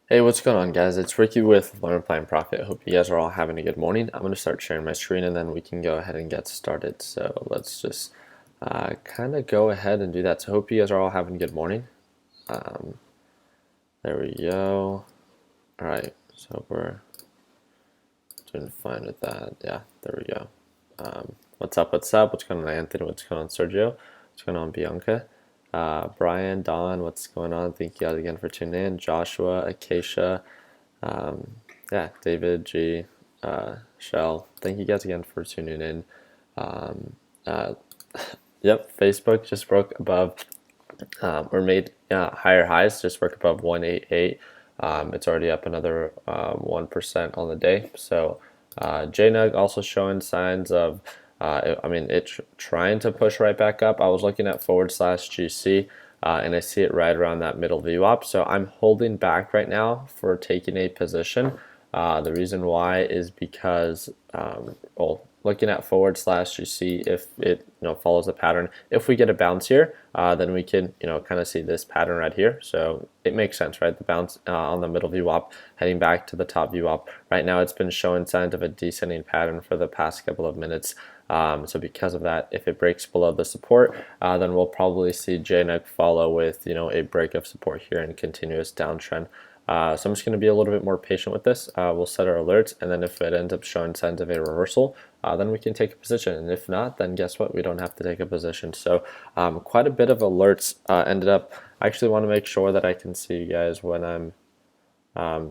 Hey, what's going on, guys? It's Ricky with Learn, Plan, Profit. Hope you guys are all having a good morning. I'm going to start sharing my screen and then we can go ahead and get started. So let's just kind of go ahead and do that. So hope you guys are all having a good morning. Um, there we go. All right, so we're doing fine with that. Yeah, there we go. What's up? What's up? What's going on, Anthony? What's going on, Sergio? What's going on, Bianca? Brian, Don, what's going on? Thank you guys again for tuning in. Joshua, Acacia. Yeah, David, G, Shell, thank you guys again for tuning in. Um, uh, yep, Facebook just broke above, or made higher highs, just broke above 188. It's already up another 1% on the day. So JNUG also showing signs of, it's trying to push right back up. I was looking at /GC. And I see it right around that middle VWAP. So I'm holding back right now for taking a position. The reason why is because, looking at /GC, if it follows the pattern, if we get a bounce here, then we can kind of see this pattern right here. So it makes sense, right? The bounce on the middle VWAP heading back to the top VWAP. Right now, it's been showing signs of a descending pattern for the past couple of minutes. So because of that, if it breaks below the support, then we'll probably see JNUG follow with a break of support here and continuous downtrend. So I'm just going to be a little bit more patient with this. We'll set our alerts, and then if it ends up showing signs of a reversal, then we can take a position. And if not, then guess what? We don't have to take a position. So quite a bit of alerts ended up. I actually want to make sure that I can see you guys when I'm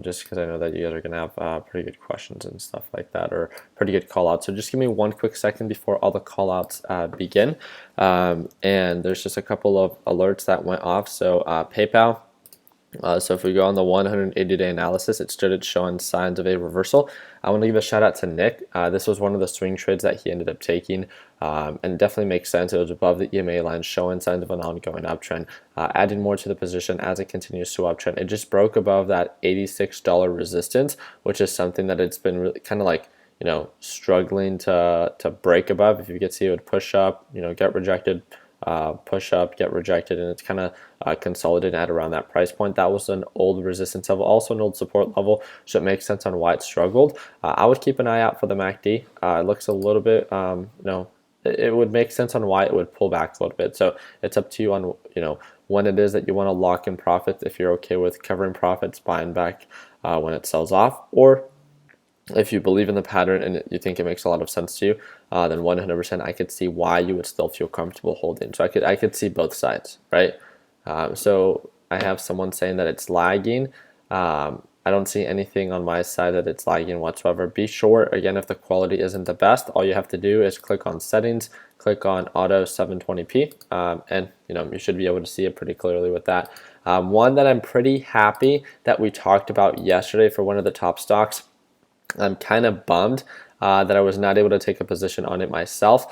just because I know that you guys are going to have pretty good questions and stuff like that, or pretty good call outs. So just give me one quick second before all the call outs begin. And there's just a couple of alerts that went off. So PayPal. So if we go on the 180-day analysis, it started showing signs of a reversal. I want to give a shout out to Nick. This was one of the swing trades that he ended up taking, and definitely makes sense. It was above the EMA line, showing signs of an ongoing uptrend, adding more to the position as it continues to uptrend. It just broke above that $86 resistance, which is something that it's been really kind of like struggling to break above. If you could see, it would push up, get rejected, push up, get rejected, and it's kind of consolidated at around that price point. That was an old resistance level, also an old support level, so it makes sense on why it struggled. I would keep an eye out for the MACD. It looks a little bit, it would make sense on why it would pull back a little bit. So it's up to you on when it is that you want to lock in profits. If you're okay with covering profits, buying back when it sells off, or if you believe in the pattern and you think it makes a lot of sense to you, then 100% I could see why you would still feel comfortable holding. So I could see both sides, right? So I have someone saying that it's lagging. I don't see anything on my side that it's lagging whatsoever. Be sure, again, if the quality isn't the best, all you have to do is click on settings, click on auto 720p, and you should be able to see it pretty clearly with that. One that I'm pretty happy that we talked about yesterday for one of the top stocks. I'm kind of bummed that I was not able to take a position on it myself,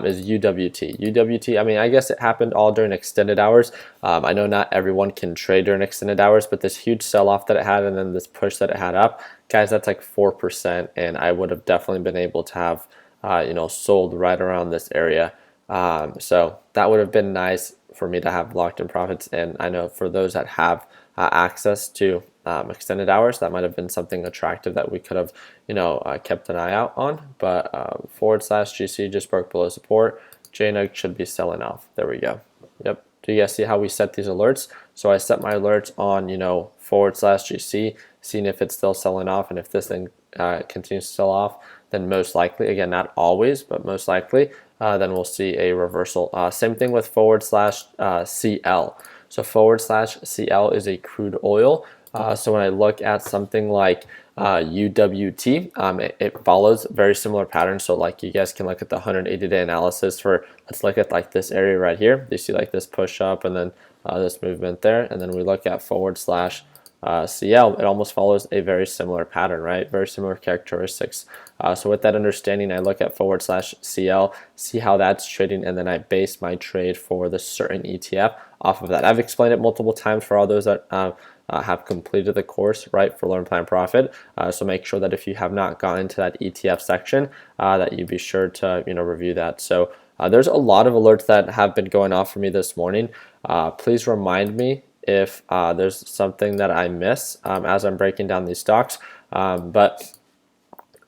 is UWT. UWT, I mean, I guess it happened all during extended hours. I know not everyone can trade during extended hours, but this huge sell-off that it had and then this push that it had up, guys, that's like 4%, and I would have definitely been able to have, sold right around this area. So that would have been nice for me to have locked in profits, and I know for those that have access to extended hours, that might have been something attractive that we could have kept an eye out on. But /GC just broke below support. JNUG should be selling off. There we go. Yep. Do you guys see how we set these alerts? So I set my alerts on /GC, seeing if it's still selling off, and if this thing continues to sell off, then most likely, again, not always, but most likely, then we'll see a reversal. Same thing with /CL. So /CL is a crude oil. So when I look at something like UWT, it follows very similar patterns. So like you guys can look at the 180-day analysis for, let's look at like this area right here. You see like this push up and then this movement there. And then we look at /CL, it almost follows a very similar pattern, right? Very similar characteristics. So with that understanding, I look at /CL, see how that's trading, and then I base my trade for the certain ETF off of that. I've explained it multiple times for all those that have completed the course, right, for Learn, Plan, Profit. So make sure that if you have not gotten to that ETF section, that you be sure to review that. So there's a lot of alerts that have been going off for me this morning. Please remind me if there's something that I miss as I'm breaking down these stocks. But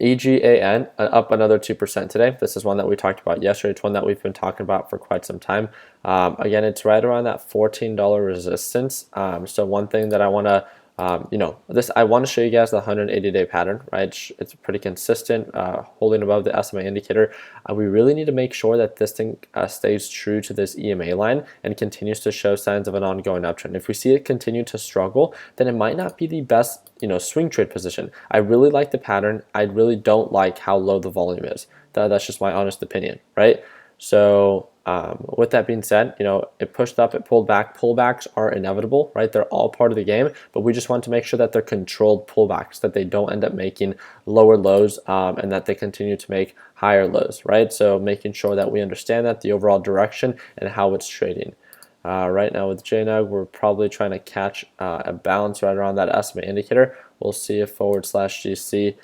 EGAN up another 2% today. This is one that we talked about yesterday. It's one that we've been talking about for quite some time. Again, it's right around that $14 resistance. So one thing that I want to I want to show you guys the 180-day pattern, right? It's pretty consistent, holding above the SMA indicator. We really need to make sure that this thing stays true to this EMA line and continues to show signs of an ongoing uptrend. If we see it continue to struggle, then it might not be the best, swing trade position. I really like the pattern. I really don't like how low the volume is. That's just my honest opinion, right? So with that being said, it pushed up, it pulled back. Pullbacks are inevitable, right? They're all part of the game, but we just want to make sure that they're controlled pullbacks, that they don't end up making lower lows and that they continue to make higher lows, right? So making sure that we understand that the overall direction and how it's trading. Right now with JNUG, we're probably trying to catch a balance right around that SMA indicator. We'll see if /GC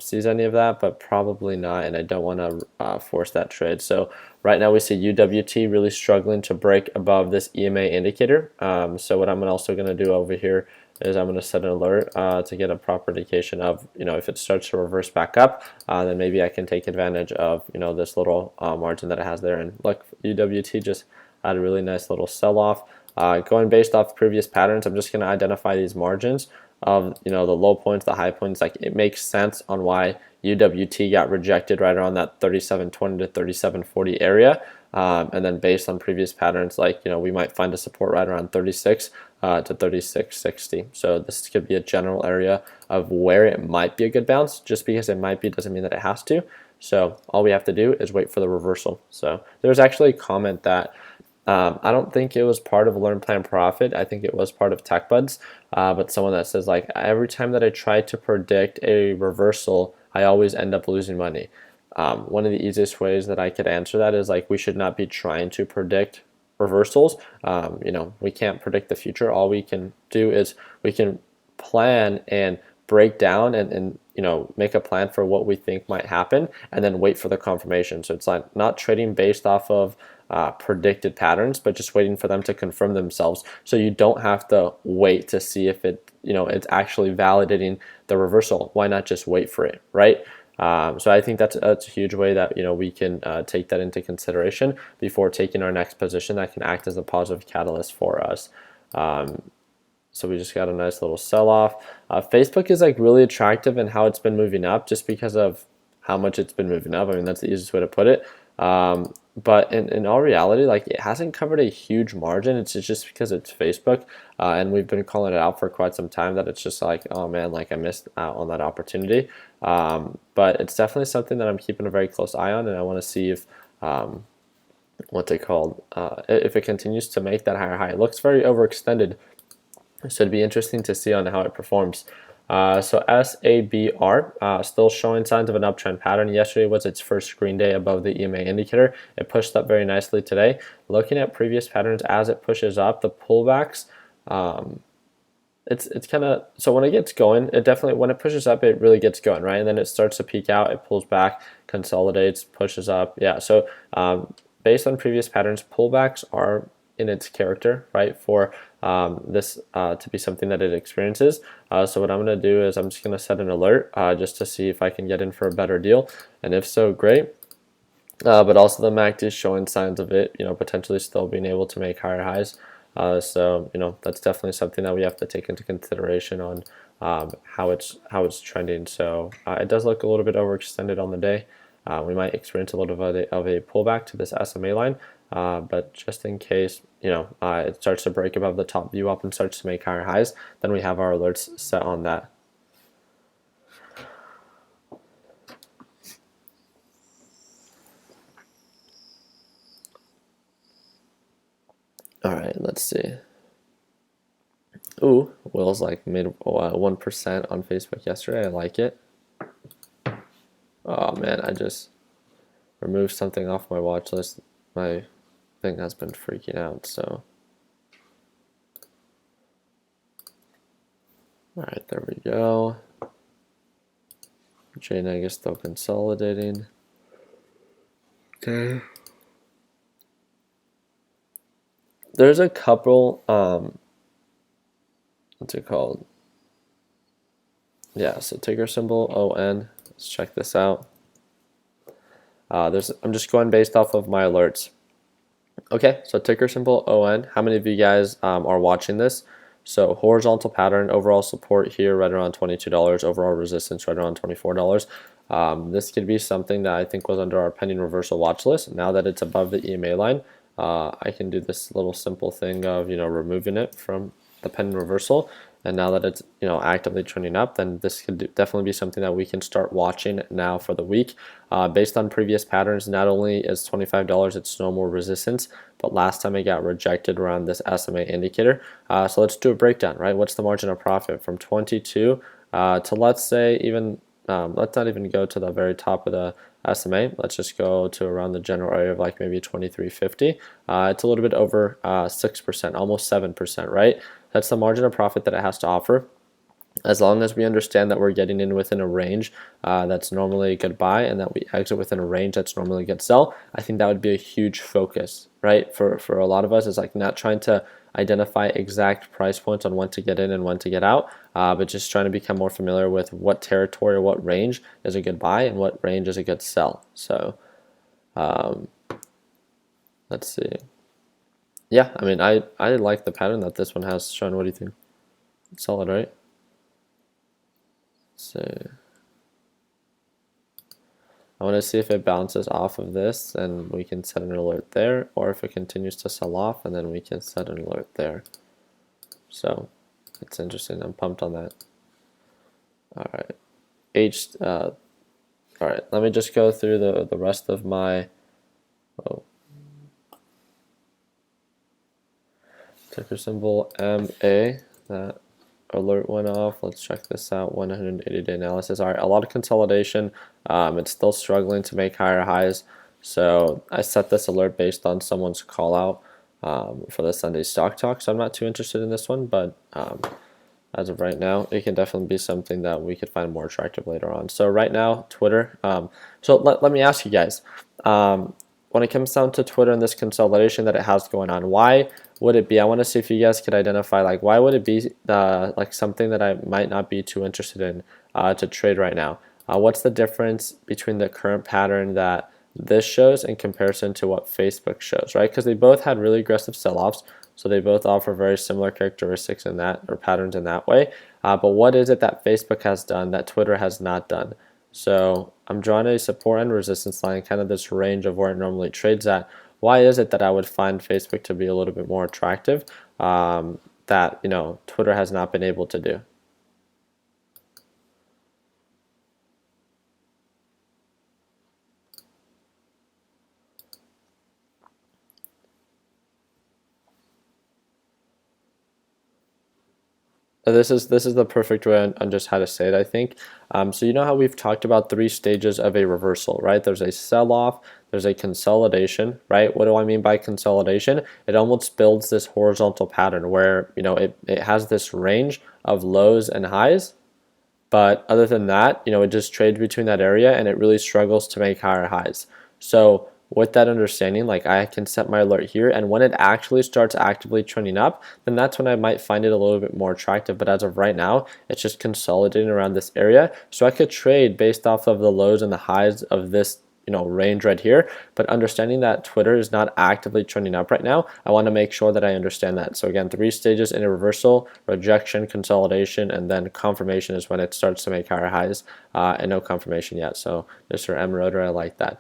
sees any of that, but probably not, and I don't want to force that trade. So right now we see UWT really struggling to break above this EMA indicator. So what I'm also going to do over here is I'm going to set an alert to get a proper indication of, if it starts to reverse back up, then maybe I can take advantage of, this little margin that it has there. And look, UWT just had a really nice little sell-off. Going based off previous patterns, I'm just going to identify these margins of the low points, the high points. Like, it makes sense on why UWT got rejected right around that 37.20 to 37.40 area, and then based on previous patterns, we might find a support right around 36 to 36.60. So this could be a general area of where it might be a good bounce. Just because it might be doesn't mean that it has to. So all we have to do is wait for the reversal. So there's actually a comment that I don't think it was part of Learn Plan Profit. I think it was part of TechBuds, but someone that says, every time that I try to predict a reversal, I always end up losing money. One of the easiest ways that I could answer that is we should not be trying to predict reversals. We can't predict the future. All we can do is we can plan and break down and make a plan for what we think might happen and then wait for the confirmation. So it's not trading based off of predicted patterns, but just waiting for them to confirm themselves. So you don't have to wait to see if it's actually validating the reversal. Why not just wait for it, right? So I think that's a huge way that we can take that into consideration before taking our next position that can act as a positive catalyst for us. So we just got a nice little sell-off. Facebook is really attractive in how it's been moving up just because of how much it's been moving up. I mean, that's the easiest way to put it. But in all reality, it hasn't covered a huge margin. It's just because it's Facebook, and we've been calling it out for quite some time that it's just oh man, I missed out on that opportunity. But it's definitely something that I'm keeping a very close eye on, and I want to see if if it continues to make that higher high. It looks very overextended, so it'd be interesting to see on how it performs. So SABR still showing signs of an uptrend pattern. Yesterday was its first screen day above the EMA indicator. It pushed up very nicely today. Looking at previous patterns as it pushes up, the pullbacks, it's kind of, so when it gets going, it definitely, when it pushes up, it really gets going, right? And then it starts to peak out, it pulls back, consolidates, pushes up. Yeah, so based on previous patterns, pullbacks are in its character, right, for this to be something that it experiences. So what I'm going to do is I'm just going to set an alert just to see if I can get in for a better deal, and if so, great. But also the MACD is showing signs of it, potentially still being able to make higher highs. So that's definitely something that we have to take into consideration on how it's trending. So it does look a little bit overextended on the day. We might experience a little bit of a pullback to this SMA line, but just in case it starts to break above the top view up and starts to make higher highs, then we have our alerts set on that. All right, let's see. Ooh, Will's made 1% on Facebook yesterday. I like it. Oh man, I just removed something off my watch list. My thing has been freaking out, so. All right, there we go. JNEG is still consolidating. Okay. There's a couple what's it called? Yeah, so ticker symbol ON. Let's check this out. I'm just going based off of my alerts. Okay, so ticker symbol ON. How many of you guys are watching this? So horizontal pattern, overall support here right around $22, overall resistance right around $24. This could be something that I think was under our pending reversal watch list. Now that it's above the EMA line, I can do this little simple thing of removing it from the pending reversal. And now that it's actively trending up, then this could definitely be something that we can start watching now for the week. Based on previous patterns, not only is $25 its normal resistance, but last time it got rejected around this SMA indicator. So let's do a breakdown, right? What's the margin of profit from 22 to, let's say, even let's not even go to the very top of the SMA. Let's just go to around the general area of like maybe 23.50. It's a little bit over 6%, almost 7%, right? That's the margin of profit that it has to offer. As long as we understand that we're getting in within a range that's normally a good buy, and that we exit within a range that's normally a good sell, I think that would be a huge focus, right? For a lot of us, it's like not trying to identify exact price points on when to get in and when to get out, but just trying to become more familiar with what territory or what range is a good buy and what range is a good sell. So let's see. Yeah, I mean, I like the pattern that this one has shown. What do you think? Solid, right? So I want to see if it bounces off of this, and we can set an alert there, or if it continues to sell off, and then we can set an alert there. So it's interesting. I'm pumped on that. All right, all right. Let me just go through the rest of my. Oh. Ticker symbol MA. That alert went off. Let's check this out. 180-day analysis. All right, a lot of consolidation. It's still struggling to make higher highs. So I set this alert based on someone's call out for the Sunday stock talk. So I'm not too interested in this one, but as of right now, it can definitely be something that we could find more attractive later on. So right now, Twitter. So let me ask you guys. When it comes down to Twitter and this consolidation that it has going on, why would it be? I want to see if you guys could identify, like, why would it be like something that I might not be too interested in to trade right now? What's the difference between the current pattern that this shows in comparison to what Facebook shows, right? Because they both had really aggressive sell-offs, so they both offer very similar characteristics in that, or patterns in that way. But what is it that Facebook has done that Twitter has not done? So I'm drawing a support and resistance line, kind of this range of where it normally trades at. Why is it that I would find Facebook to be a little bit more attractive that Twitter has not been able to do? This is the perfect way on just how to say it, I think. So you know how we've talked about 3 stages of a reversal, right? There's a sell-off, there's a consolidation, right? What do I mean by consolidation? It almost builds this horizontal pattern where it has this range of lows and highs, but other than that, it just trades between that area, and it really struggles to make higher highs. So with that understanding, like, I can set my alert here, and when it actually starts actively trending up, then that's when I might find it a little bit more attractive. But as of right now, it's just consolidating around this area. So I could trade based off of the lows and the highs of this range right here, but understanding that Twitter is not actively trending up right now, I want to make sure that I understand that. So again, 3 stages in a reversal: rejection, consolidation, and then confirmation is when it starts to make higher highs, and no confirmation yet. So Mr. Ameritrade, I like that.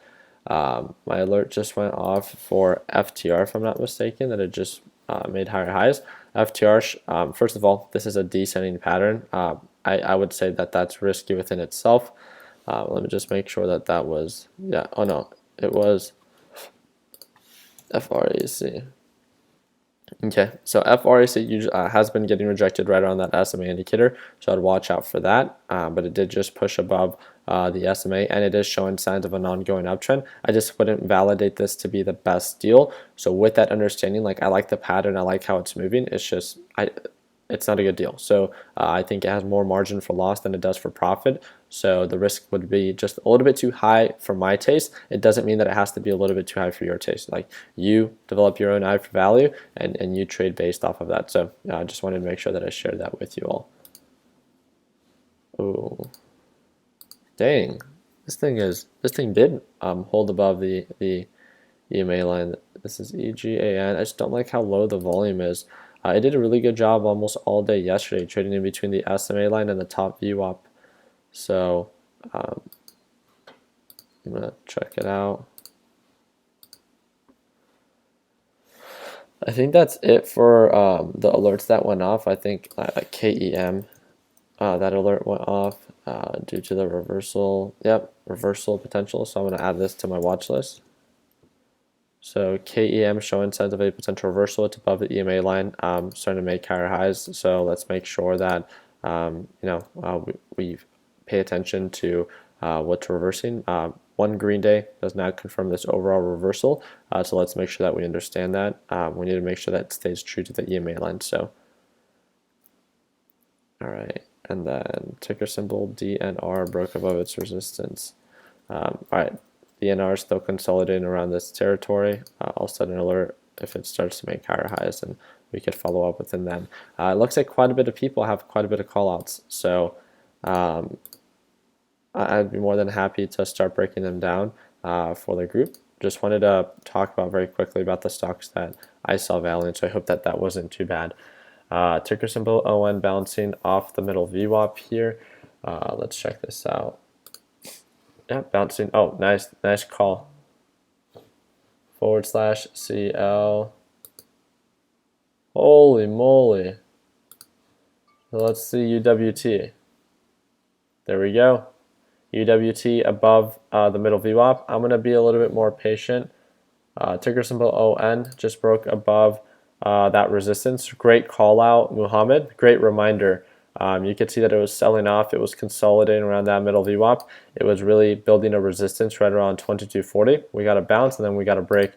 My alert just went off for FTR, if I'm not mistaken, that it just made higher highs. FTR, first of all, this is a descending pattern. I would say that that's risky within itself. Let me just make sure that was, yeah, oh no, it was FRAC. Okay, so FRAC usually has been getting rejected right around that SMA indicator, so I'd watch out for that. But it did just push above the SMA, and it is showing signs of an ongoing uptrend. I just wouldn't validate this to be the best deal. So with that understanding, like, I like the pattern, I like how it's moving. It's just it's not a good deal. So I think it has more margin for loss than it does for profit. So the risk would be just a little bit too high for my taste. It doesn't mean that it has to be a little bit too high for your taste. Like, you develop your own eye for value, and you trade based off of that. So I just wanted to make sure that I shared that with you all. Oh, dang. This thing did hold above the EMA line. This is EGAN. I just don't like how low the volume is. It did a really good job almost all day yesterday, trading in between the SMA line and the top VWAP. So I'm gonna check it out. I think that's it for the alerts that went off. I think KEM, that alert went off due to the reversal. Yep, reversal potential. So I'm going to add this to my watch list. So KEM showing signs of a potential reversal. It's above the EMA line, starting to make higher highs. So let's make sure that we pay attention to what's reversing. One green day does not confirm this overall reversal, so let's make sure that we understand that. We need to make sure that it stays true to the EMA line. So, all right, and then ticker symbol DNR broke above its resistance. All right, DNR is still consolidating around this territory. I'll set an alert if it starts to make higher highs, and we could follow up within them. It looks like quite a bit of people have quite a bit of callouts, so I'd be more than happy to start breaking them down for the group. Just wanted to talk about very quickly about the stocks that I saw value, so I hope that that wasn't too bad. Ticker symbol ON bouncing off the middle VWAP here. Let's check this out. Yeah, bouncing. Oh, nice call. /CL. Holy moly. Let's see UWT. There we go. UWT above the middle VWAP. I'm going to be a little bit more patient. Ticker symbol ON just broke above that resistance. Great call out, Muhammad. Great reminder. You could see that it was selling off. It was consolidating around that middle VWAP. It was really building a resistance right around 2240. We got a bounce, and then we got a break.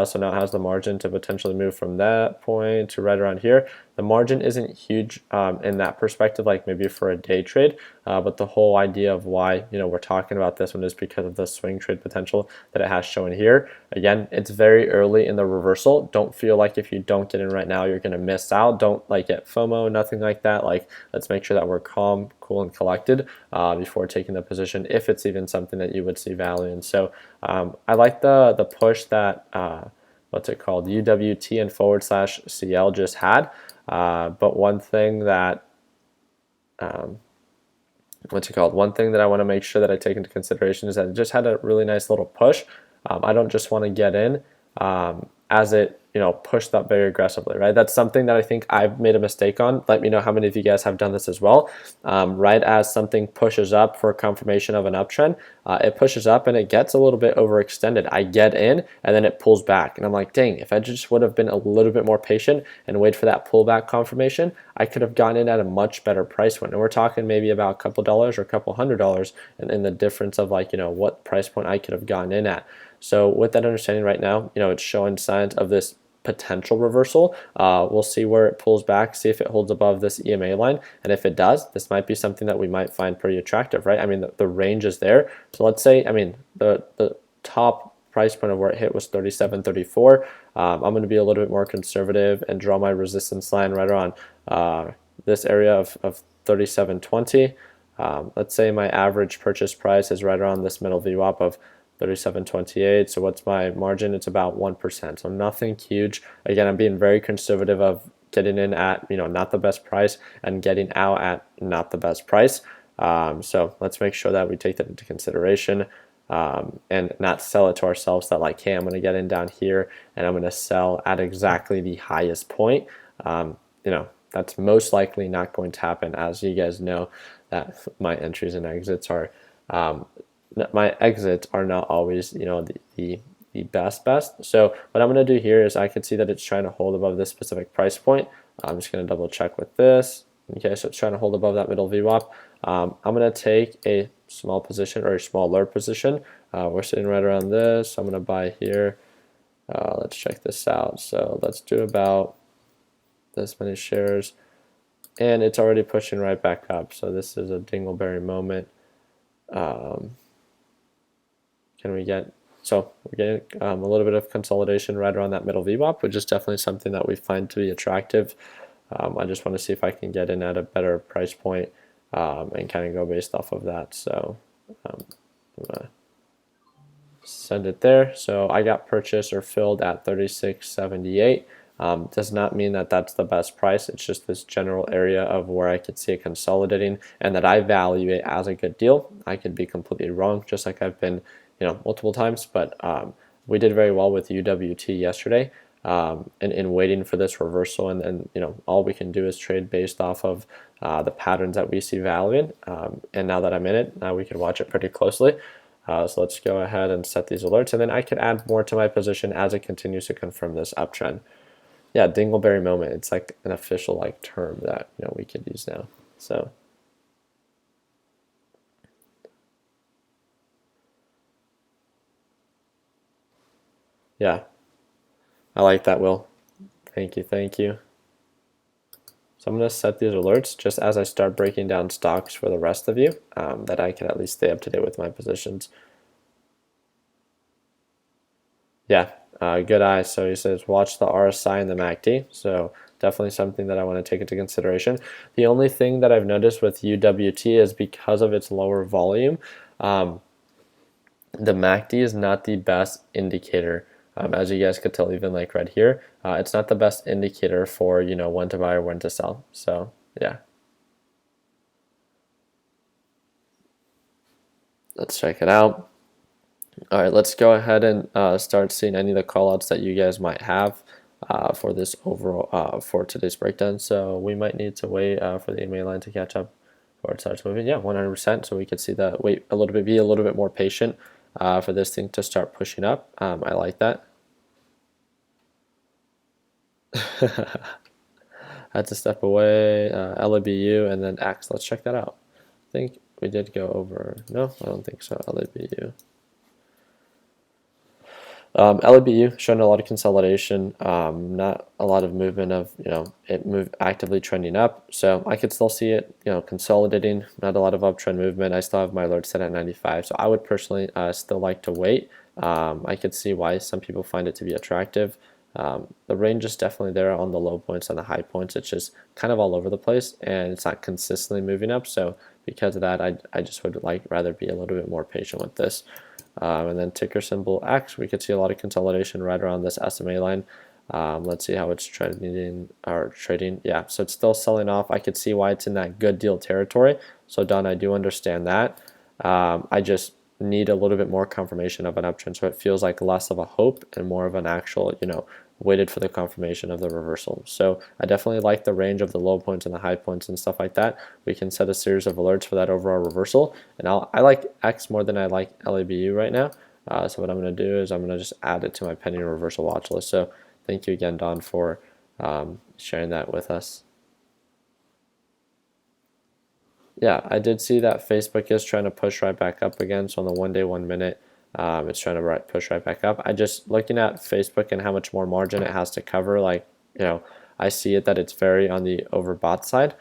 So now it has the margin to potentially move from that point to right around here. The margin isn't huge in that perspective, like maybe for a day trade, but the whole idea of why we're talking about this one is because of the swing trade potential that it has shown here. Again, it's very early in the reversal. Don't feel like if you don't get in right now, you're going to miss out. Don't get FOMO, nothing like that. Let's make sure that we're calm, cool, and collected before taking the position, if it's even something that you would see value in. So I like the push that what's it called, UWT and /CL just had. But one thing that one thing that I want to make sure that I take into consideration is that it just had a really nice little push. I don't just want to get in as it pushed up very aggressively, right? That's something that I think I've made a mistake on. Let me know how many of you guys have done this as well. Right as something pushes up for confirmation of an uptrend, it pushes up and it gets a little bit overextended. I get in and then it pulls back, and I'm like, dang, if I just would have been a little bit more patient and wait for that pullback confirmation, I could have gotten in at a much better price point. And we're talking maybe about a couple dollars or a couple $100 in the difference of what price point I could have gotten in at. So with that understanding right now, it's showing signs of this potential reversal. We'll see where it pulls back, see if it holds above this EMA line, and if it does, this might be something that we might find pretty attractive, right? I mean, the range is there. So let's say, the top price point of where it hit was 37.34. I'm going to be a little bit more conservative and draw my resistance line right around this area of 37.20. Let's say my average purchase price is right around this middle VWAP of 37.28. So what's my margin? It's about 1%. So nothing huge. Again, I'm being very conservative of getting in at not the best price and getting out at not the best price. So let's make sure that we take that into consideration and not sell it to ourselves that hey, I'm going to get in down here and I'm going to sell at exactly the highest point. That's most likely not going to happen, as you guys know that my entries and exits are not always the best. So what I'm going to do here is I can see that it's trying to hold above this specific price point. I'm just going to double check with this. Okay, so it's trying to hold above that middle VWAP. I'm going to take a small position, or a small alert position. We're sitting right around this. I'm going to buy here. Let's check this out. So let's do about this many shares. and it's already pushing right back up. So this is a dingleberry moment. Can we get, so we're getting a little bit of consolidation right around that middle VWAP, which is definitely something that we find to be attractive. I just want to see if I can get in at a better price point, and kind of go based off of that. So I'm gonna send it there. So I got purchased or filled at 36.78. Does not mean that that's the best price. It's just this general area of where I could see it consolidating and that I value it as a good deal. I could be completely wrong, just like I've been, multiple times, but we did very well with UWT yesterday, in waiting for this reversal, and then all we can do is trade based off of the patterns that we see value in, and now that I'm in it, now we can watch it pretty closely. So let's go ahead and set these alerts, and then I could add more to my position as it continues to confirm this uptrend. Yeah, dingleberry moment. It's like an official term that we could use now. So yeah, I like that, Will. Thank you, thank you. So I'm going to set these alerts just as I start breaking down stocks for the rest of you, that I can at least stay up to date with my positions. Yeah, good eye. So he says watch the RSI and the MACD. So definitely something that I want to take into consideration. The only thing that I've noticed with UWT is because of its lower volume, the MACD is not the best indicator. As you guys could tell, even right here, it's not the best indicator for when to buy or when to sell. So yeah, let's check it out. All right, let's go ahead and start seeing any of the callouts that you guys might have for this overall for today's breakdown. So we might need to wait for the EMA line to catch up before it starts moving. Yeah, 100%. So we could see that. Wait a little bit, be a little bit more patient for this thing to start pushing up. I like that. I had to step away. LABU and then X. Let's check that out. I think we did go over. No, I don't think so. LABU. LABU showing a lot of consolidation, not a lot of movement of, it moved actively trending up. So I could still see it, consolidating, not a lot of uptrend movement. I still have my alert set at 95. So I would personally still like to wait. I could see why some people find it to be attractive. The range is definitely there on the low points and the high points. It's just kind of all over the place and it's not consistently moving up. So because of that, I just would rather be a little bit more patient with this. And then ticker symbol X, we could see a lot of consolidation right around this SMA line. Let's see how it's trading. Yeah, so it's still selling off. I could see why it's in that good deal territory. So Don, I do understand that. I just need a little bit more confirmation of an uptrend, so it feels like less of a hope and more of an actual, waited for the confirmation of the reversal. So I definitely like the range of the low points and the high points and stuff like that. We can set a series of alerts for that overall reversal. And I like X more than I like LABU right now. So what I'm going to do is I'm going to just add it to my pending reversal watch list. So thank you again, Don, for sharing that with us. Yeah, I did see that Facebook is trying to push right back up again. So on the 1 day, 1 minute, it's trying to push right back up. I just looking at Facebook and how much more margin it has to cover. I see it that it's very on the overbought side.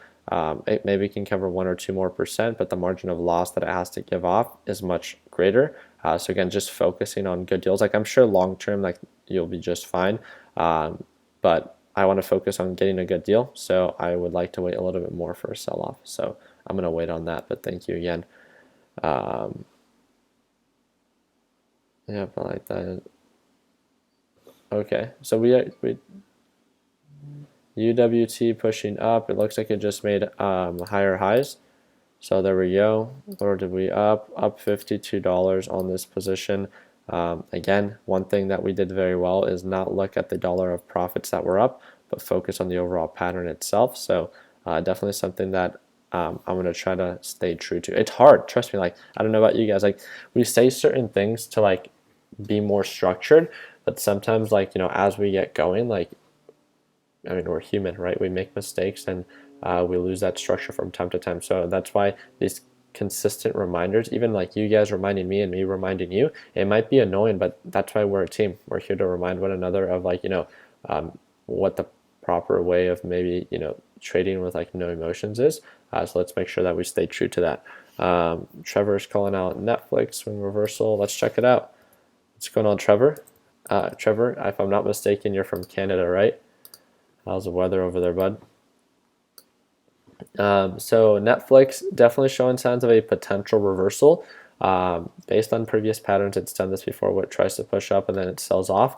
It maybe can cover 1 or 2 more percent, but the margin of loss that it has to give off is much greater. So again, just focusing on good deals. I'm sure long term, you'll be just fine. But I want to focus on getting a good deal. So I would like to wait a little bit more for a sell off. So I'm going to wait on that, but thank you again. Yeah, I like that. Okay, so we UWT pushing up. It looks like it just made higher highs. So there we go. Where did we up $52 on this position? Again, one thing that we did very well is not look at the dollar of profits that were up, but focus on the overall pattern itself. So definitely something that I'm going to try to stay true to. It's hard, trust me. I don't know about you guys. We say certain things to be more structured, but sometimes as we get going, we're human, right? We make mistakes and we lose that structure from time to time. So that's why these consistent reminders, even you guys reminding me and me reminding you, it might be annoying, but that's why we're a team. We're here to remind one another of what the proper way of maybe, trading with like no emotions is. So let's make sure that we stay true to that. Trevor's calling out Netflix swing reversal. Let's check it out. What's going on, Trevor? Trevor, if I'm not mistaken, you're from Canada, right? How's the weather over there, bud? So Netflix definitely showing signs of a potential reversal. Based on previous patterns, it's done this before where it tries to push up and then it sells off.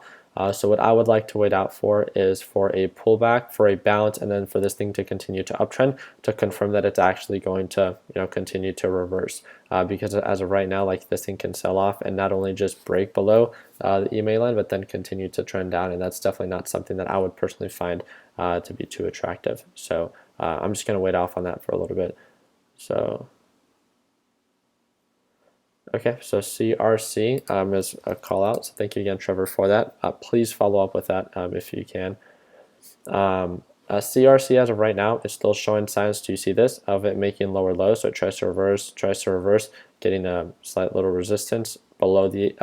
So what I would like to wait out for is for a pullback, for a bounce, and then for this thing to continue to uptrend to confirm that it's actually going to continue to reverse. Because as of right now, like this thing can sell off and not only just break below the EMA line, but then continue to trend down, and that's definitely not something that I would personally find to be too attractive. So I'm just going to wait off on that for a little bit. So okay, so CRC is a call out. So thank you again, Trevor, for that. Please follow up with that if you can. CRC as of right now is still showing signs, do you see this, of it making lower lows. So it tries to reverse, getting a slight little resistance below the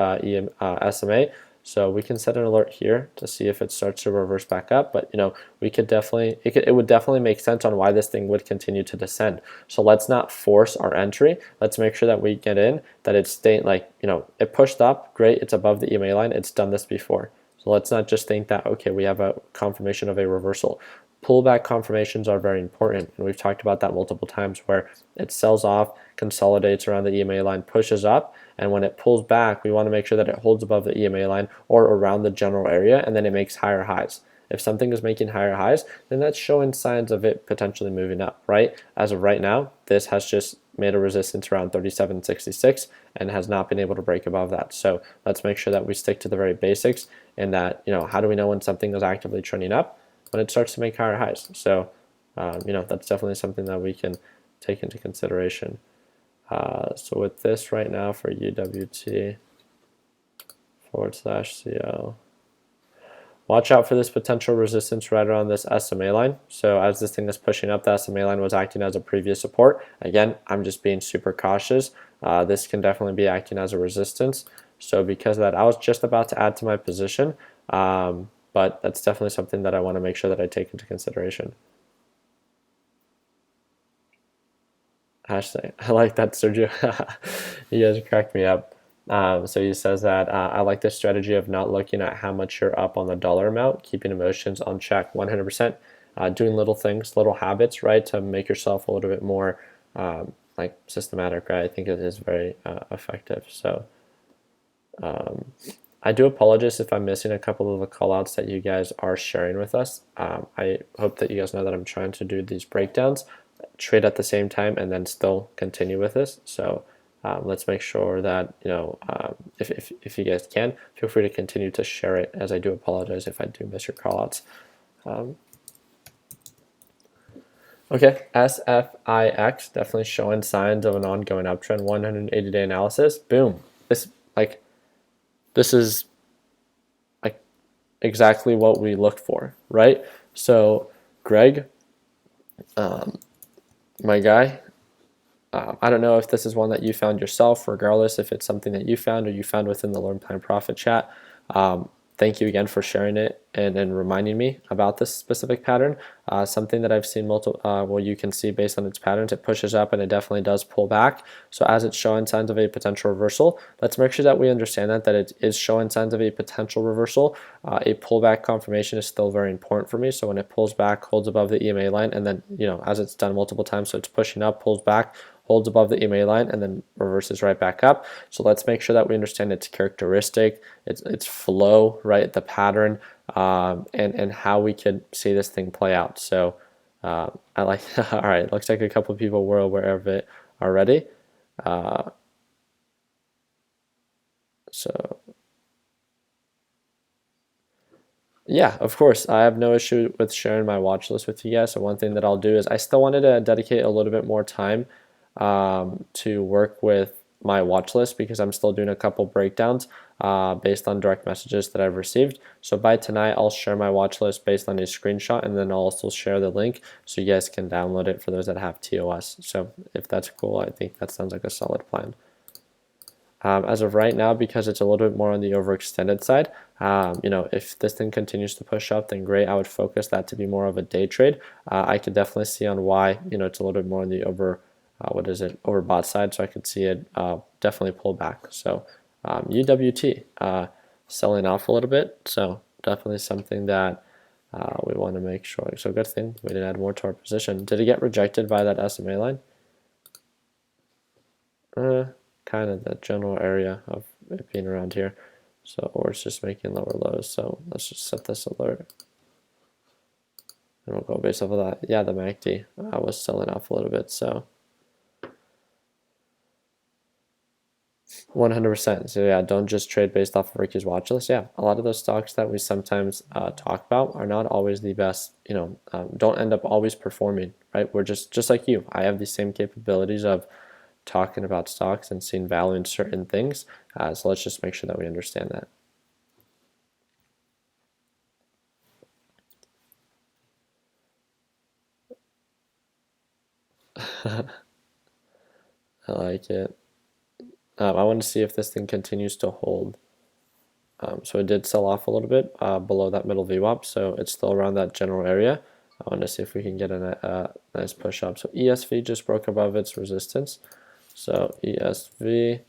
SMA. So we can set an alert here to see if it starts to reverse back up. But we could definitely, it would definitely make sense on why this thing would continue to descend. So let's not force our entry. Let's make sure that we get in, that it's staying like, it pushed up, great, it's above the EMA line, it's done this before. So let's not just think that, okay, we have a confirmation of a reversal. Pullback confirmations are very important, and we've talked about that multiple times, where it sells off, consolidates around the EMA line, pushes up, and when it pulls back, we want to make sure that it holds above the EMA line or around the general area, and then it makes higher highs. If something is making higher highs, then that's showing signs of it potentially moving up, right? As of right now, this has just made a resistance around 37.66 and has not been able to break above that. So let's make sure that we stick to the very basics, and that, how do we know when something is actively trending up? When it starts to make higher highs. So, that's definitely something that we can take into consideration. So with this right now for UWT/CO, watch out for this potential resistance right around this SMA line. So as this thing is pushing up, the SMA line was acting as a previous support. Again, I'm just being super cautious. This can definitely be acting as a resistance. So because of that, I was just about to add to my position. But that's definitely something that I want to make sure that I take into consideration. Hashtag, I like that, Sergio. You guys cracked me up. So he says that I like the strategy of not looking at how much you're up on the dollar amount, keeping emotions on check 100%, doing little things, little habits, right, to make yourself a little bit more like systematic, right? I think it is very effective. So I do apologize if I'm missing a couple of the callouts that you guys are sharing with us. I hope that you guys know that I'm trying to do these breakdowns, trade at the same time, and then still continue with this. So let's make sure that, if you guys can, feel free to continue to share it, as I do apologize if I do miss your callouts. Okay, SFIX definitely showing signs of an ongoing uptrend. 180-day analysis. Boom. This is like exactly what we looked for, right? So Greg, my guy, I don't know if this is one that you found yourself, regardless if it's something that you found or you found within the Learn Plan Profit chat. Thank you again for sharing it and reminding me about this specific pattern. Something that I've seen well, you can see based on its patterns, it pushes up and it definitely does pull back. So as it's showing signs of a potential reversal, let's make sure that we understand that it is showing signs of a potential reversal. A pullback confirmation is still very important for me. So when it pulls back, holds above the EMA line, and then, as it's done multiple times, so it's pushing up, pulls back, holds above the EMA line, and then reverses right back up. So let's make sure that we understand its characteristic, its flow, right, the pattern, and how we could see this thing play out. So I like, all right, looks like a couple of people were aware of it already. So yeah, of course, I have no issue with sharing my watch list with you guys. So one thing that I'll do is I still wanted to dedicate a little bit more time to work with my watch list, because I'm still doing a couple breakdowns based on direct messages that I've received. So by tonight, I'll share my watch list based on a screenshot, and then I'll also share the link so you guys can download it for those that have TOS. So if that's cool, I think that sounds like a solid plan. As of right now, because it's a little bit more on the overextended side, if this thing continues to push up, then great. I would focus that to be more of a day trade. I could definitely see on why, it's a little bit more on the overbought side. So I could see it definitely pull back. So UWT selling off a little bit. So definitely something that we want to make sure. So good thing we didn't add more to our position. Did it get rejected by that SMA line? Kind of the general area of it being around here. So, or it's just making lower lows. So let's just set this alert. And we'll go based off of that. Yeah, the MACD was selling off a little bit. So 100%. So yeah, don't just trade based off of Ricky's watch list. Yeah, a lot of those stocks that we sometimes talk about are not always the best. Don't end up always performing. Right? We're just like you. I have the same capabilities of talking about stocks and seeing value in certain things. So let's just make sure that we understand that. I like it. I want to see if this thing continues to hold. So it did sell off a little bit below that middle VWAP, so it's still around that general area. I want to see if we can get a nice push up. So ESV just broke above its resistance. So ESV,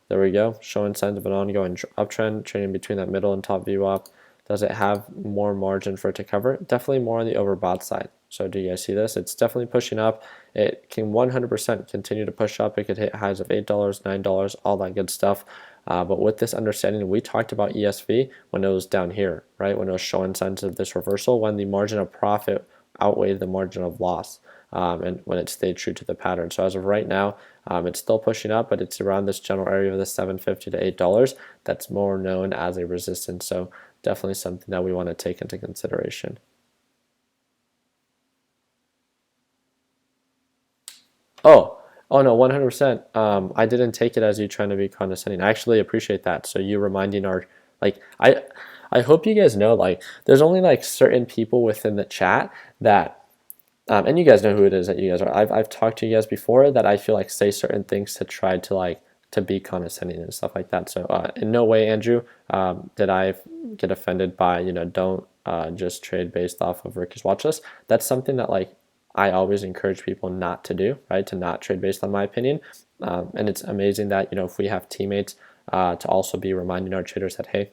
there we go, showing signs of an ongoing uptrend, trading between that middle and top VWAP. Does it have more margin for it to cover? Definitely more on the overbought side. So do you guys see this? It's definitely pushing up. It can 100% continue to push up. It could hit highs of $8, $9, all that good stuff. But with this understanding, we talked about ESV when it was down here, right? When it was showing signs of this reversal, when the margin of profit outweighed the margin of loss, and when it stayed true to the pattern. So as of right now, it's still pushing up, but it's around this general area of the $7.50 to $8. That's more known as a resistance. So definitely something that we want to take into consideration. Oh no, 100%. I didn't take it as you trying to be condescending. I actually appreciate that. So you reminding I hope you guys know, there's only certain people within the chat that, and you guys know who it is that you guys are. I've talked to you guys before that I feel say certain things to try to be condescending and stuff like that. So in no way, Andrew, did I get offended by, don't just trade based off of Ricky's watch list. That's something that I always encourage people not to do, right? To not trade based on my opinion. And it's amazing that, if we have teammates to also be reminding our traders that, hey,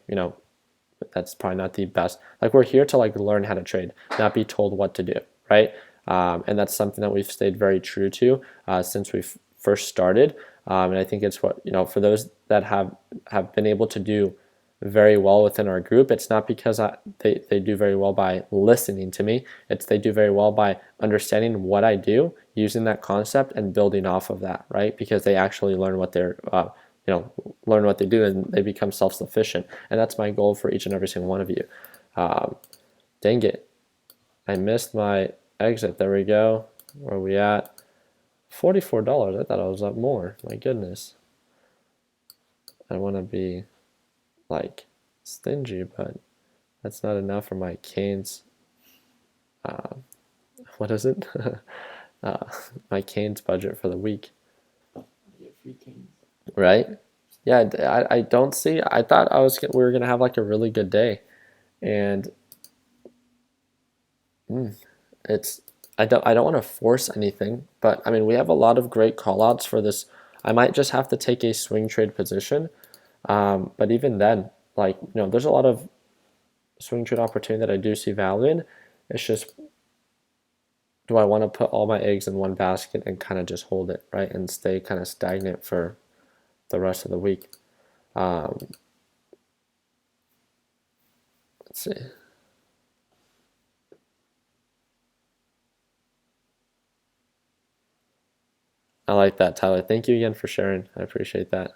that's probably not the best. We're here to learn how to trade, not be told what to do, right? And that's something that we've stayed very true to since we first started. And I think it's what, for those that have been able to do very well within our group, it's not because they do very well by listening to me. It's they do very well by understanding what I do, using that concept and building off of that, right? Because they actually learn what they're learn what they do and they become self-sufficient. And that's my goal for each and every single one of you. Dang it, I missed my exit. There we go. Where are we at? $44. I thought I was up more. My goodness. I want to be stingy, but that's not enough for my Canes. What is it? My Canes budget for the week. Right? Yeah, I don't see. I thought we were gonna have a really good day, and it's I don't want to force anything, but I mean we have a lot of great callouts for this. I might just have to take a swing trade position, but even then, there's a lot of swing trade opportunity that I do see value in. It's just, do I want to put all my eggs in one basket and kind of just hold it, right, and stay kind of stagnant for the rest of the week? Let's see. I like that, Tyler. Thank you again for sharing. I appreciate that.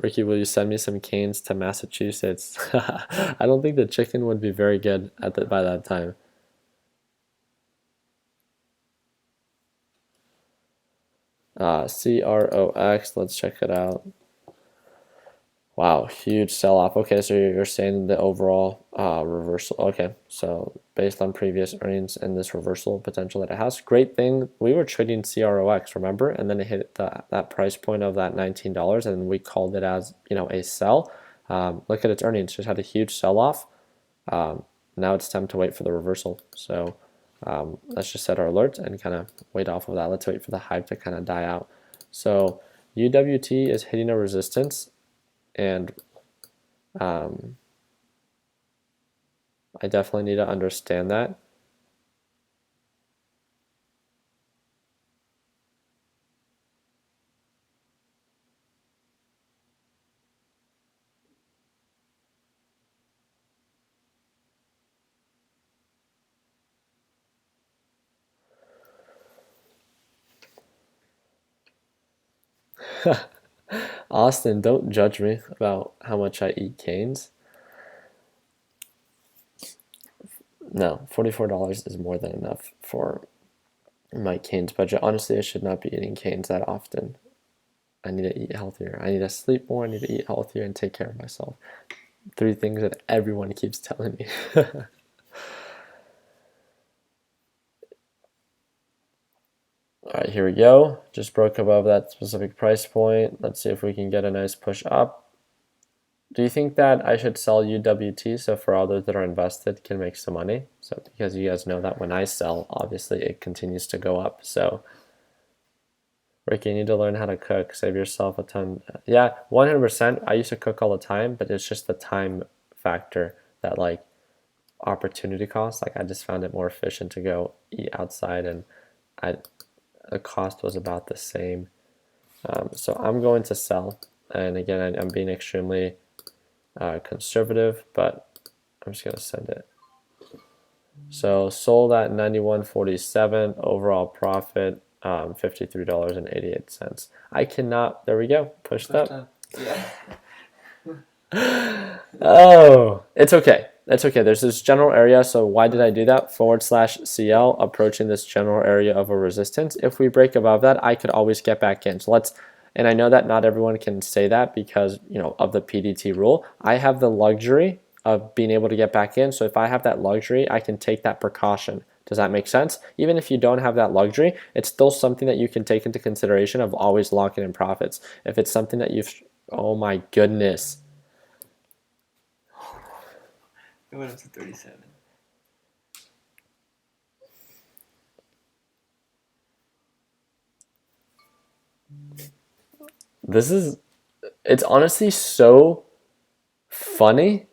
Ricky, will you send me some canes to Massachusetts? I don't think the chicken would be very good by that time. CROX, let's check it out. Wow, huge sell off. Okay, so you're saying the overall reversal. Okay, so based on previous earnings and this reversal potential that it has, great thing. We were trading CROX, remember, and then it hit that price point of that $19, and we called it as a sell. Look at its earnings; just had a huge sell off. Now it's time to wait for the reversal. So let's just set our alerts and kind of wait off of that. Let's wait for the hype to kind of die out. So UWT is hitting a resistance, and I definitely need to understand that. Austin, don't judge me about how much I eat canes. No, $44 is more than enough for my canes budget. Honestly, I should not be eating canes that often. I need to eat healthier. I need to sleep more. I need to eat healthier and take care of myself. 3 things that everyone keeps telling me. All right, here we go. Just broke above that specific price point. Let's see if we can get a nice push up. Do you think that I should sell UWT so for others that are invested can make some money? So because you guys know that when I sell, obviously it continues to go up. So Ricky, you need to learn how to cook. Save yourself a ton. Yeah, 100%. I used to cook all the time, but it's just the time factor that like opportunity cost. Like I just found it more efficient to go eat outside, and the cost was about the same. So I'm going to sell, and again, I'm being extremely conservative, but I'm just gonna send it. So sold at 91.47, overall profit $53.88. I cannot. There we go. Pushed up. Yeah. Oh, it's okay. It's okay. There's this general area. So why did I do that? /CL approaching this general area of a resistance. If we break above that, I could always get back in. So let's. And I know that not everyone can say that because of the PDT rule. I have the luxury of being able to get back in. So if I have that luxury, I can take that precaution. Does that make sense? Even if you don't have that luxury, it's still something that you can take into consideration of always locking in profits. If it's something that you've, oh my goodness. It went up to 37. It's honestly so funny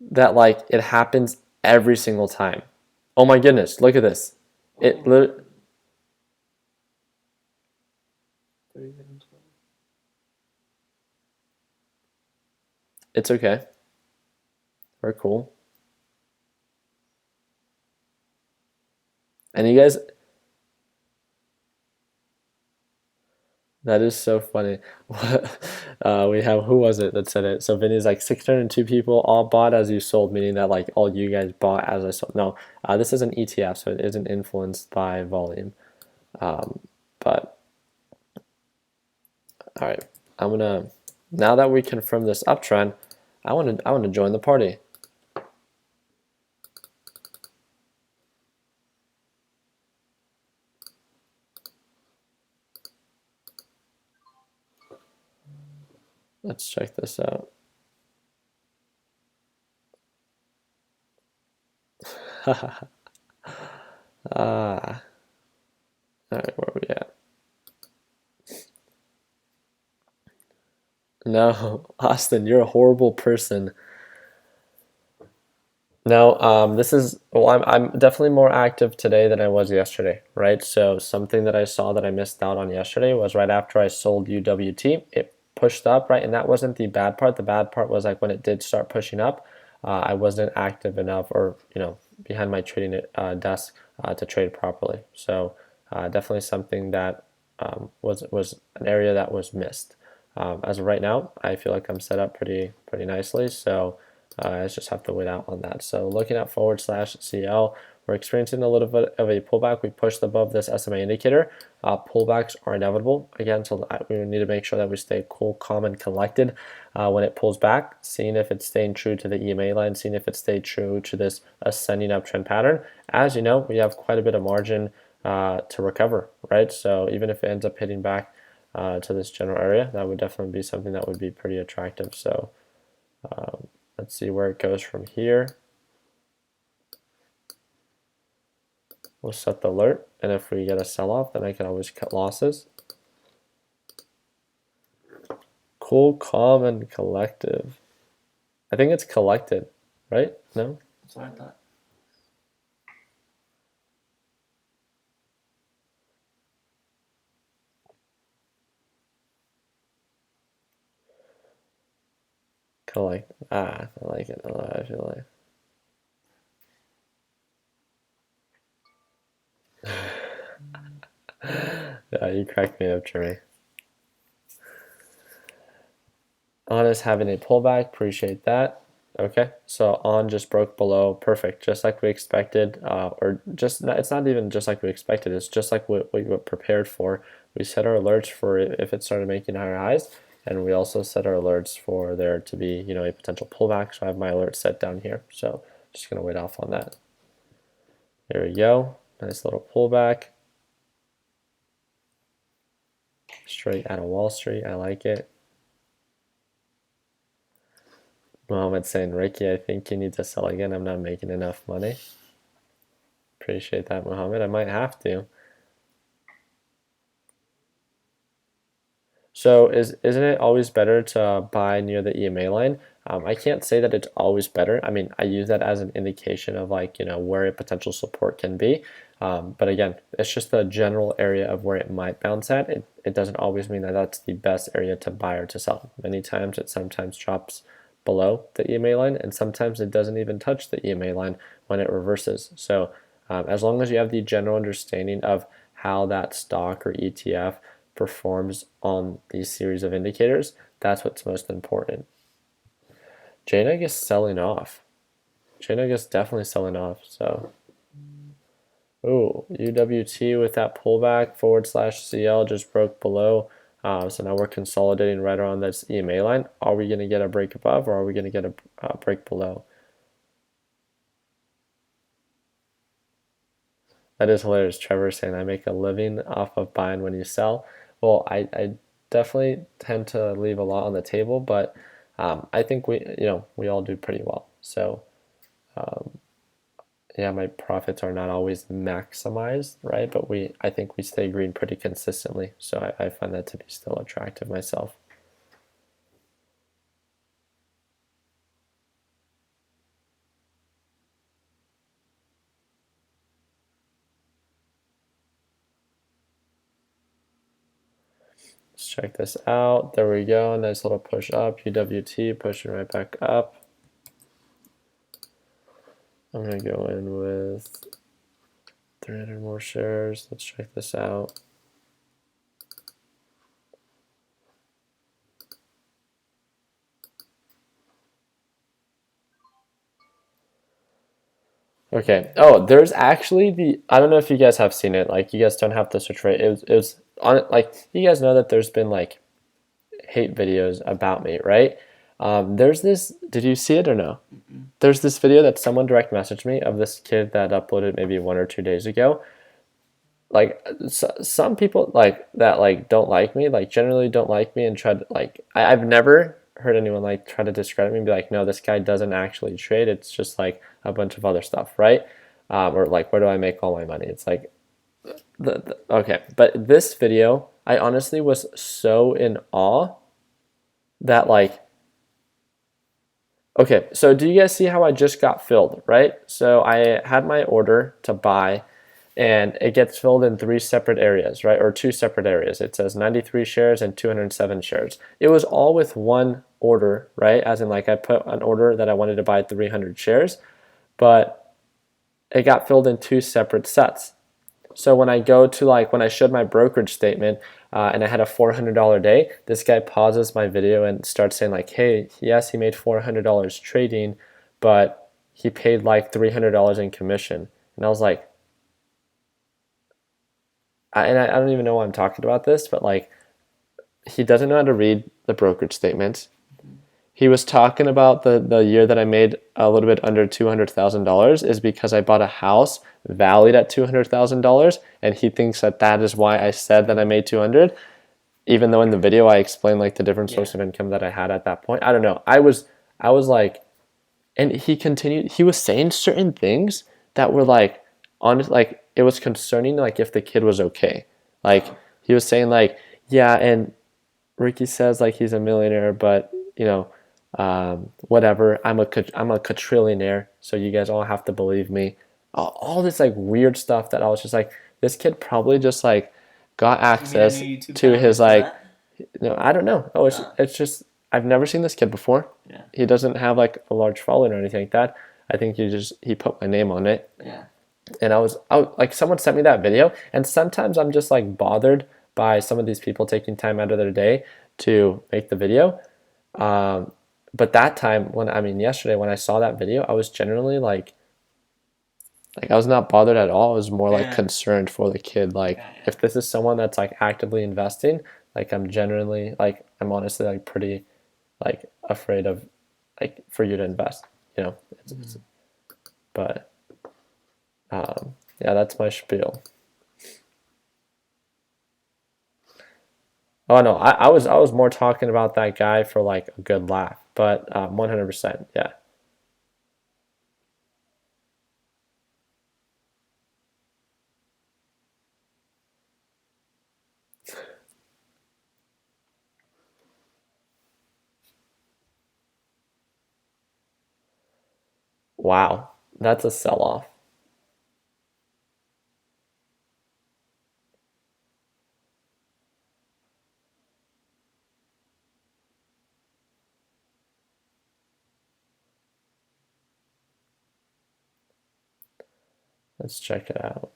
that like it happens every single time. Oh my goodness, look at this. It 37. It's okay. We're cool. And you guys, that is so funny. We have, who was it that said it? So Vinny's like 602 people all bought as you sold, meaning that like all you guys bought as I sold. No, this is an ETF, so it isn't influenced by volume. But all right, now that we confirm this uptrend, I want to join the party. Let's check this out. All right, where are we at? No, Austin, you're a horrible person. No, I'm definitely more active today than I was yesterday, right? So something that I saw that I missed out on yesterday was right after I sold UWT, it pushed up, right? And that wasn't the bad part. The bad part was like when it did start pushing up, I wasn't active enough or, behind my trading desk to trade properly. So definitely something that was an area that was missed. As of right now, I feel like I'm set up pretty nicely. So I just have to wait out on that. So looking at /CL, we're experiencing a little bit of a pullback. We pushed above this SMA indicator. Pullbacks are inevitable again, so we need to make sure that we stay cool, calm, and collected when it pulls back, seeing if it's staying true to the EMA line, seeing if it stayed true to this ascending uptrend pattern. As you know, we have quite a bit of margin to recover, right? So even if it ends up hitting back to this general area, that would definitely be something that would be pretty attractive. So let's see where it goes from here. We'll set the alert, and if we get a sell-off, then I can always cut losses. Cool, calm, and collective. I think it's collected, right? No? That's what I thought. Collect. I like it. I feel like. Yeah, you cracked me up, Jeremy. On is having a pullback. Appreciate that. Okay, so on just broke below. Perfect, just like we expected, or just it's not even just like we expected. It's just like what we were prepared for. We set our alerts for if it started making higher highs, and we also set our alerts for there to be a potential pullback. So I have my alert set down here. So just gonna wait off on that. There we go. Nice little pullback. Straight out of Wall Street. I like it. Mohammed saying, Ricky, I think you need to sell again. I'm not making enough money. Appreciate that, Mohammed. I might have to. So isn't it always better to buy near the EMA line? I can't say that it's always better. I mean, I use that as an indication of where a potential support can be. But again, it's just the general area of where it might bounce at. It doesn't always mean that that's the best area to buy or to sell. Many times it sometimes drops below the EMA line, and sometimes it doesn't even touch the EMA line when it reverses. So as long as you have the general understanding of how that stock or ETF performs on these series of indicators, that's what's most important. JNEG is selling off. JNEG is definitely selling off. So, ooh, UWT with that pullback /CL just broke below. So now we're consolidating right around this EMA line. Are we going to get a break above, or are we going to get a break below? That is hilarious. Trevor saying, I make a living off of buying when you sell. Well, I definitely tend to leave a lot on the table, but I think we all do pretty well. So yeah, my profits are not always maximized, right? But I think we stay green pretty consistently. So I find that to be still attractive myself. Let's check this out. There we go. Nice little push up. UWT pushing right back up. I'm going to go in with 300 more shares. Let's check this out. Okay. Oh, there's actually I don't know if you guys have seen it. Like, you guys don't have to search for it. It was on, like, you guys know that there's been like hate videos about me, right? There's this, did you see it or no? There's this video that someone direct messaged me of this kid that uploaded maybe 1 or 2 days ago. Like, some people that don't like me, like generally don't like me, and try to I've never heard anyone like try to discredit me and be like, no, this guy doesn't actually trade. It's just like a bunch of other stuff, right? Or like, where do I make all my money? It's like, okay. But this video, I honestly was so in awe that okay, so do you guys see how I just got filled, right? So I had my order to buy, and it gets filled in 3 separate areas, right? Or 2 separate areas. It says 93 shares and 207 shares. It was all with one order, right? As in, like, I put an order that I wanted to buy 300 shares, but it got filled in 2 separate sets. So when I go to when I showed my brokerage statement and I had a $400 day, this guy pauses my video and starts saying like, hey, yes, he made $400 trading, but he paid like $300 in commission. And I was like, I don't even know why I'm talking about this, but like, he doesn't know how to read the brokerage statements. He was talking about the year that I made a little bit under $200,000 is because I bought a house valued at $200,000, and he thinks that that is why I said that I made 200, even though in the video I explained like the different source of income that I had at that point. I don't know. I was like, and he continued. He was saying certain things that were like, honest, like it was concerning, like if the kid was okay. Like he was saying like, yeah, and Ricky says like he's a millionaire, but you know, whatever. I'm a quadrillionaire, so you guys all have to believe me. All this like weird stuff that I was just like, this kid probably just like got access to his like, I don't know. Oh, it's just I've never seen this kid before. Yeah. He doesn't have like a large following or anything like that. I think he put my name on it. Yeah. And I was like, someone sent me that video, and sometimes I'm just like bothered by some of these people taking time out of their day to make the video. But that time yesterday when I saw that video, I was generally like I was not bothered at all. I was more like concerned for the kid. Like if this is someone that's like actively investing, like I'm generally like I'm honestly like pretty like afraid of like for you to invest, you know. But yeah, that's my spiel. Oh no, I was more talking about that guy for like a good laugh, but 100%, yeah. Wow, that's a sell-off. Let's check it out.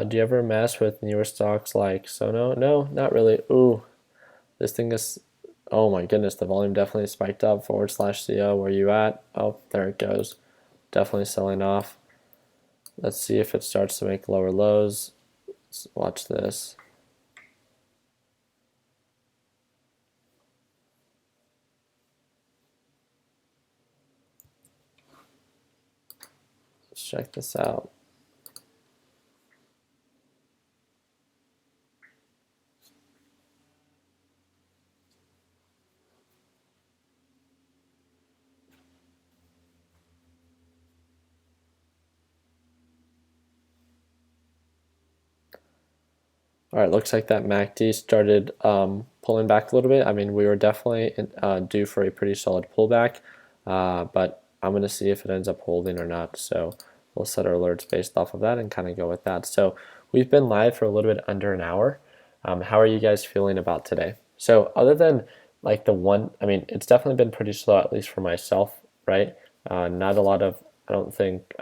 Do you ever mess with newer stocks like Sono? No, not really. Ooh, this thing is, oh my goodness, the volume definitely spiked up. /CO, where you at? Oh, there it goes. Definitely selling off. Let's see if it starts to make lower lows. Let's watch this. Let's check this out. All right, looks like that MACD started pulling back a little bit. I mean, we were definitely due for a pretty solid pullback, but I'm going to see if it ends up holding or not. So we'll set our alerts based off of that and kind of go with that. So we've been live for a little bit under an hour. How are you guys feeling about today? So other than like I mean, it's definitely been pretty slow, at least for myself, right? Not a lot of, I don't think,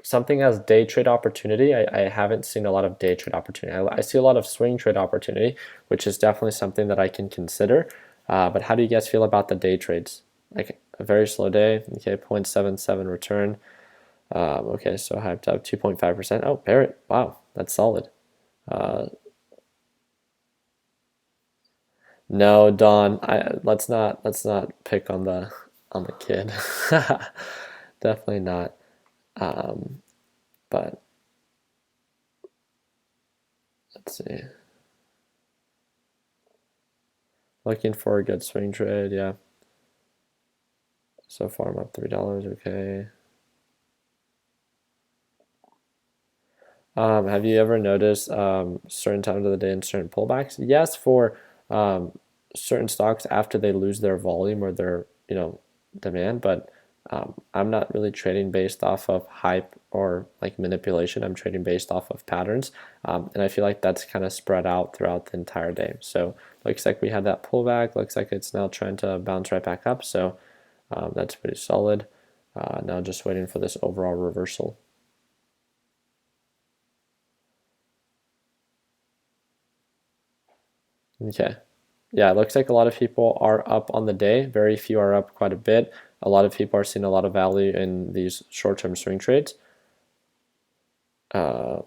something as day trade opportunity. I haven't seen a lot of day trade opportunity. I see a lot of swing trade opportunity, which is definitely something that I can consider. But how do you guys feel about the day trades? Like a very slow day, okay, 0.77 return. Okay, so hyped up 2.5%. Oh, Barrett, wow, that's solid. No, Don, let's not pick on the kid. Definitely not. But let's see. Looking for a good swing trade, yeah. So far I'm up $3, okay. Have you ever noticed certain times of the day and certain pullbacks? Yes, for certain stocks after they lose their volume or their demand, but I'm not really trading based off of hype or like manipulation. I'm trading based off of patterns, and I feel like that's kind of spread out throughout the entire day. So looks like we had that pullback. Looks like it's now trying to bounce right back up. So that's pretty solid. Now just waiting for this overall reversal. Okay. Yeah, it looks like a lot of people are up on the day. Very few are up quite a bit. A lot of people are seeing a lot of value in these short-term swing trades. But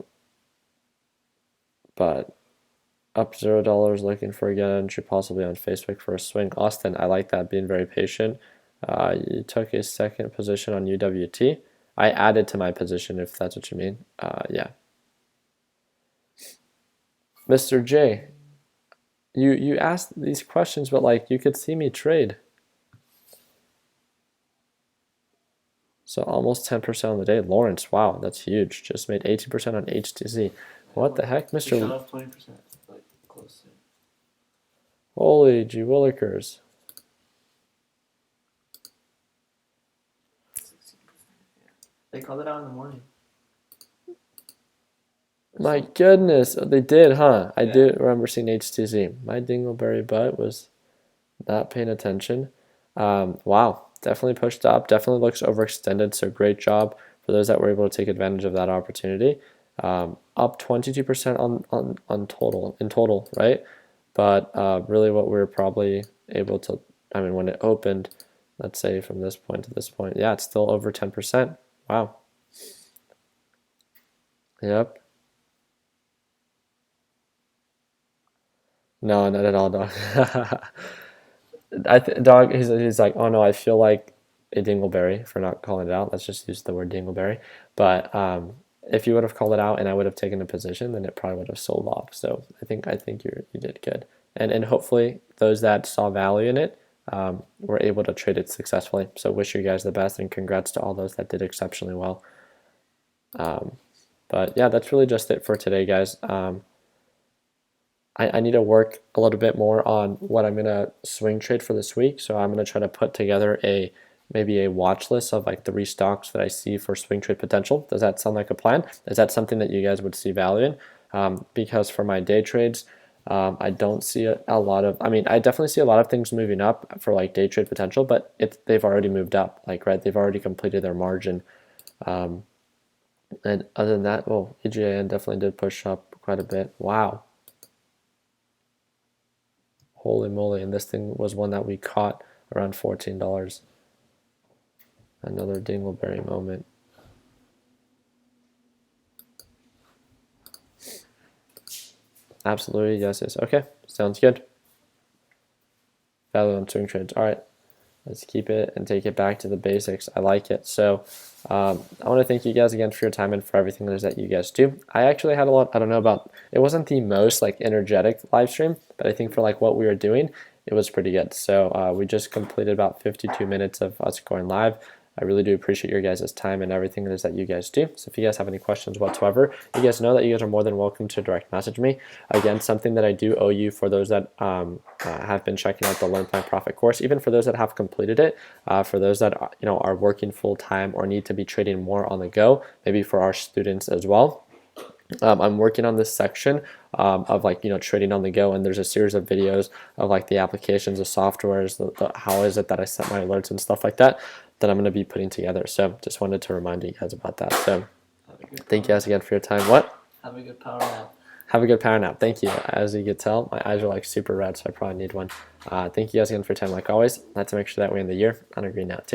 up $0, looking for a good entry, possibly on Facebook for a swing. Austin, I like that, being very patient. You took a second position on UWT. I added to my position, if that's what you mean. Yeah. Mr. J, you asked these questions, but like you could see me trade. So almost 10% on the day. Lawrence, wow, that's huge. Just made 18% on HTZ. What the heck, We shot Mr. off 20%, like close to. Holy gee willikers. 16%. Yeah. They called it out in the morning. My goodness, they did, huh? I Yeah. do remember seeing HTZ. My dingleberry butt was not paying attention. Wow, definitely pushed up. Definitely looks overextended. So great job for those that were able to take advantage of that opportunity. Up 22% on total, right? But really, what we were probably able to, I mean, when it opened, let's say from this point to this point, yeah, it's still over 10%. Wow. Yep. No, not at all, dog. Dog, he's like, oh no, I feel like a dingleberry for not calling it out. Let's just use the word dingleberry. But if you would have called it out and I would have taken a position, then it probably would have sold off. So I think you did good. And hopefully those that saw value in it were able to trade it successfully. So wish you guys the best and congrats to all those that did exceptionally well. But yeah, that's really just it for today, guys. I need to work a little bit more on what I'm gonna swing trade for this week. So I'm gonna try to put together maybe a watch list of like 3 stocks that I see for swing trade potential. Does that sound like a plan? Is that something that you guys would see value in? Because for my day trades, I don't see a lot of. I mean, I definitely see a lot of things moving up for like day trade potential, but they've already moved up. Like right, they've already completed their margin. And other than that, well, EGAN definitely did push up quite a bit. Wow. Holy moly, and this thing was one that we caught around $14. Another dingleberry moment. Absolutely, yes. Okay, sounds good. Value on swing trades. All right, let's keep it and take it back to the basics. I like it. So I want to thank you guys again for your time and for everything that you guys do. I actually had a lot, I don't know about, it wasn't the most like energetic live stream, but I think for like what we were doing, it was pretty good. So we just completed about 52 minutes of us going live. I really do appreciate your guys' time and everything that you guys do. So if you guys have any questions whatsoever, you guys know that you guys are more than welcome to direct message me. Again, something that I do owe you for those that have been checking out the Learn Plan Profit course, even for those that have completed it, for those that are working full time or need to be trading more on the go, maybe for our students as well. I'm working on this section of like trading on the go, and there's a series of videos of like the applications, the softwares, how is it that I set my alerts and stuff like that I'm going to be putting together. So just wanted to remind you guys about that. So thank you guys again for your time. What? Have a good power nap. Have a good power nap. Thank you. As you can tell, my eyes are like super red, so I probably need one. Thank you guys again for your time. Like always, let's make sure that we end the year on a green note.